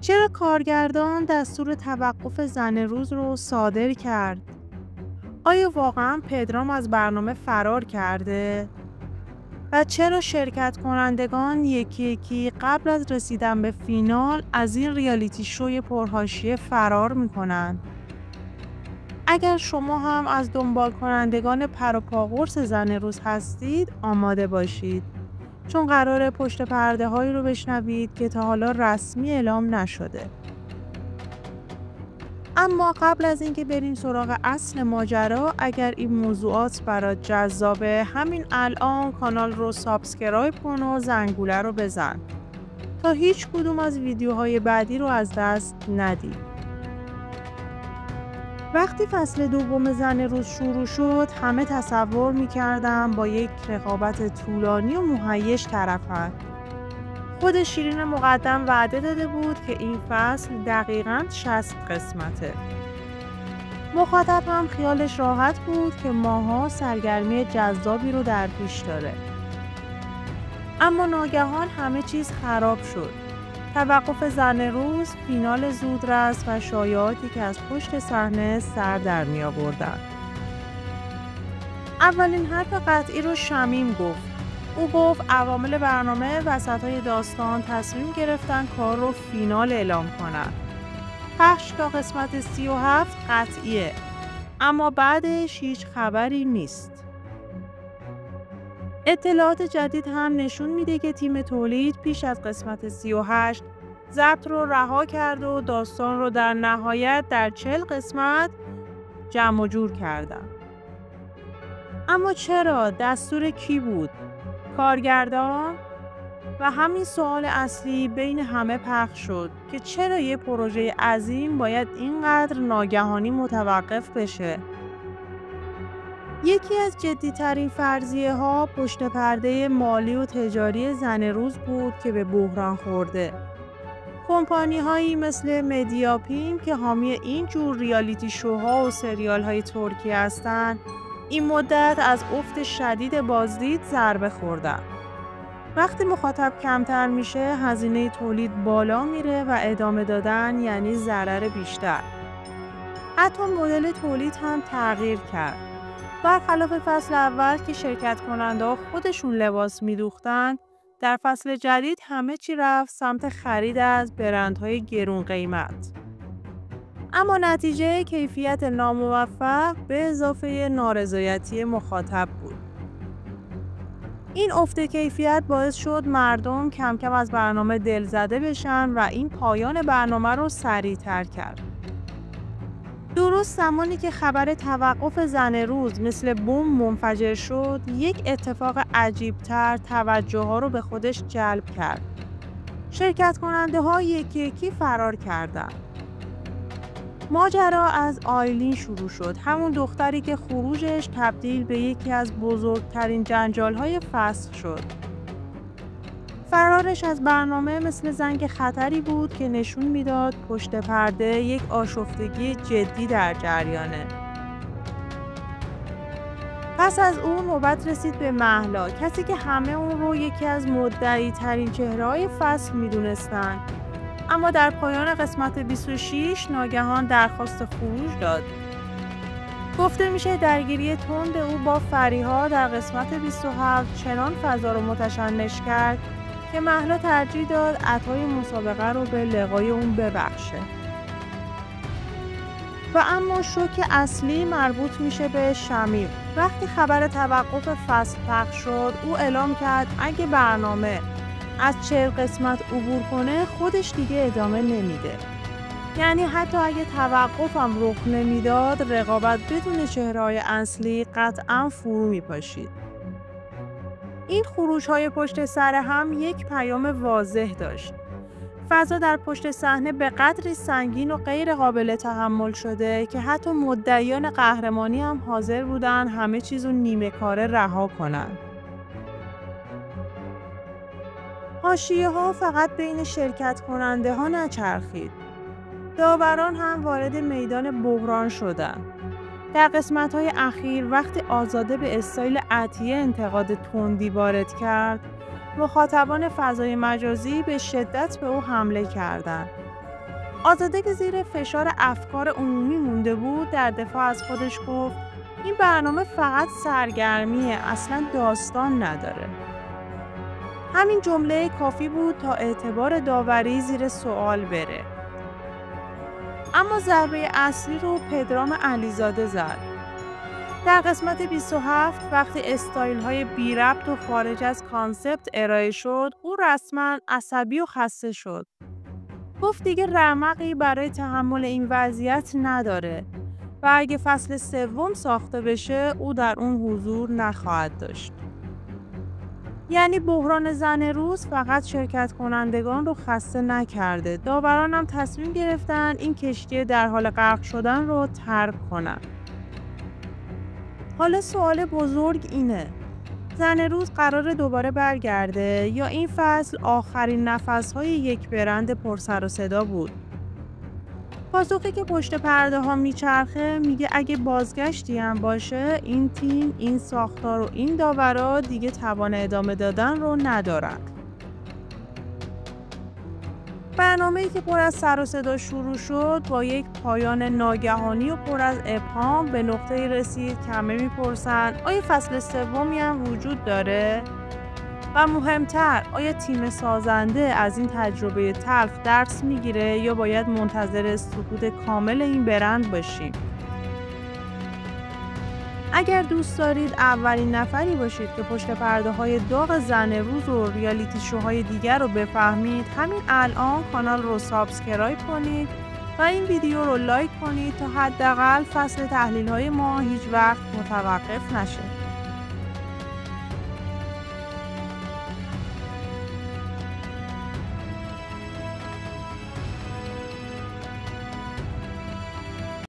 چرا کارگردان دستور توقف زن روز رو صادر کرد؟ آیا واقعا پدرام از برنامه فرار کرده؟ و چرا شرکت کنندگان یکی یکی قبل از رسیدن به فینال از این ریالیتی شوی پرحاشیه فرار میکنن؟ اگر شما هم از دنبال کنندگان پر و پا قرص زن روز هستید آماده باشید، چون قراره پشت پرده هایی رو بشنوید که تا حالا رسمی اعلام نشده. اما قبل از اینکه بریم سراغ اصل ماجرا، اگر این موضوعات برات جذابه همین الان کانال رو سابسکرایب کن و زنگوله رو بزن تا هیچ کدوم از ویدیوهای بعدی رو از دست ندی. وقتی فصل دوم زن روز شروع شد همه تصور می‌کردن با یک رقابت طولانی و مهیج طرفن. خود شیرین مقدم وعده داده بود که این فصل دقیقاً 60 قسمته. مخاطب هم خیالش راحت بود که ماها سرگرمی جذابی رو در پیش داره. اما ناگهان همه چیز خراب شد. توقف زن روز، فینال زودرس و شایعاتی که از پشت صحنه سر در می آوردن. اولین حرف قطعی رو شمیم گفت. او گفت عوامل برنامه وسطای داستان تصمیم گرفتن کار رو فینال اعلام کنن. پخش تا قسمت 37 قطعیه، اما بعدش هیچ خبری نیست. اطلاعات جدید هم نشون میده که تیم تولید پیش از قسمت 38 ضبط رو رها کرد و داستان رو در نهایت در 40 قسمت جمع و جور کردن. اما چرا؟ دستور کی بود؟ کارگردان؟ و همین سوال اصلی بین همه پخش شد که چرا یه پروژه عظیم باید اینقدر ناگهانی متوقف بشه؟ یکی از جدی‌ترین فرضیه ها پشت پرده مالی و تجاری زن روز بود که به بحران خورده. کمپانی هایی مثل مدیاپیم که حامی این جور ریالیتی شوها و سریال های ترکی هستند، این مدت از افت شدید بازدید ضربه خوردن. وقتی مخاطب کمتر میشه، هزینه تولید بالا میره و ادامه دادن یعنی ضرر بیشتر. حتی مدل تولید هم تغییر کرد. برخلاف فصل اول که شرکت کننده خودشون لباس میدوختن، در فصل جدید همه چی رفت سمت خرید از برندهای گرون قیمت. اما نتیجه کیفیت ناموفق به اضافه نارضایتی مخاطب بود. این افت کیفیت باعث شد مردم کم کم از برنامه دلزده بشن و این پایان برنامه رو سریع‌تر کرد. درست زمانی که خبر توقف زن روز مثل بمب منفجر شد، یک اتفاق عجیب‌تر توجه ها رو به خودش جلب کرد. شرکت کننده ها یکی یکی فرار کردند. ماجرا از آیلین شروع شد، همون دختری که خروجش تبدیل به یکی از بزرگترین جنجال‌های فصل شد. فرارش از برنامه مثل زنگ خطری بود که نشون میداد پشت پرده یک آشفتگی جدی در جریانه. پس از اون نوبت رسید به مهلا، کسی که همه اون رو یکی از مدعی ترین چهره‌های فصل میدونستن. اما در پایان قسمت 26 ناگهان درخواست خروج داد. گفته میشه درگیری تند او با فریها در قسمت 27 چنان فضا رو متشنج کرد که مهلا ترجیح داد عطای مسابقه رو به لقای اون ببخشه. و اما شوک اصلی مربوط میشه به شمیم. وقتی خبر توقف فصل پخش شد، او اعلام کرد اگه برنامه از 40 قسمت عبور کنه خودش دیگه ادامه نمیده. یعنی حتی اگه توقفم رخ نمیداد، رقابت بدون چهره‌های اصلی قطعاً فرو میپاشید. این خروج‌های پشت سر هم یک پیام واضح داشت. فضا در پشت صحنه به قدری سنگین و غیر قابل تحمل شده که حتی مدعیان قهرمانی هم حاضر بودن همه چیزو نیمه کاره رها کنن. حاشیه‌ها فقط بین شرکت کننده ها نچرخید. داوران هم وارد میدان بحران شدند. در قسمت‌های اخیر وقتی آزاده به استایل عطیه انتقاد تندی وارد کرد، مخاطبان فضای مجازی به شدت به او حمله کردند. آزاده که زیر فشار افکار عمومی مونده بود در دفاع از خودش گفت این برنامه فقط سرگرمیه، اصلا داستان نداره. همین جمله کافی بود تا اعتبار داوری زیر سوال بره. اما ضربه اصلی رو پدرام علیزاده زد. در قسمت 27 وقتی استایل های بی ربط و خارج از کانسپت ارائه شد، او رسما عصبی و خسته شد. گفت دیگه رمقی برای تحمل این وضعیت نداره و اگه فصل 3 ساخته بشه او در اون حضور نخواهد داشت. یعنی بحران زن روز فقط شرکت کنندگان رو خسته نکرده، داوران هم تصمیم گرفتن این کشتی در حال غرق شدن رو ترک کنن. حالا سوال بزرگ اینه، زن روز قراره دوباره برگرده یا این فصل آخرین نفس‌های یک برند پرسر و صدا بود؟ پاسخی که پشت پرده ها میچرخه میگه اگه بازگشتی هم باشه این تیم، این ساختار و این داورا دیگه توان ادامه دادن رو ندارن. برنامه‌ای که پر از سر و صدا شروع شد با یک پایان ناگهانی و پر از ابهام به نقطه‌ای رسید که همه میپرسن آیا فصل 3 هم وجود داره؟ و مهمتر آیا تیم سازنده از این تجربه تلخ درس میگیره یا باید منتظر سقوط کامل این برند باشیم؟ اگر دوست دارید اولین نفری باشید که پشت پرده های داغ زن روز و ریالیتی شوهای دیگر رو بفهمید، همین الان کانال رو سابسکرایب کنید و این ویدیو رو لایک کنید تا حداقل فصل تحلیل های ما هیچ وقت متوقف نشه.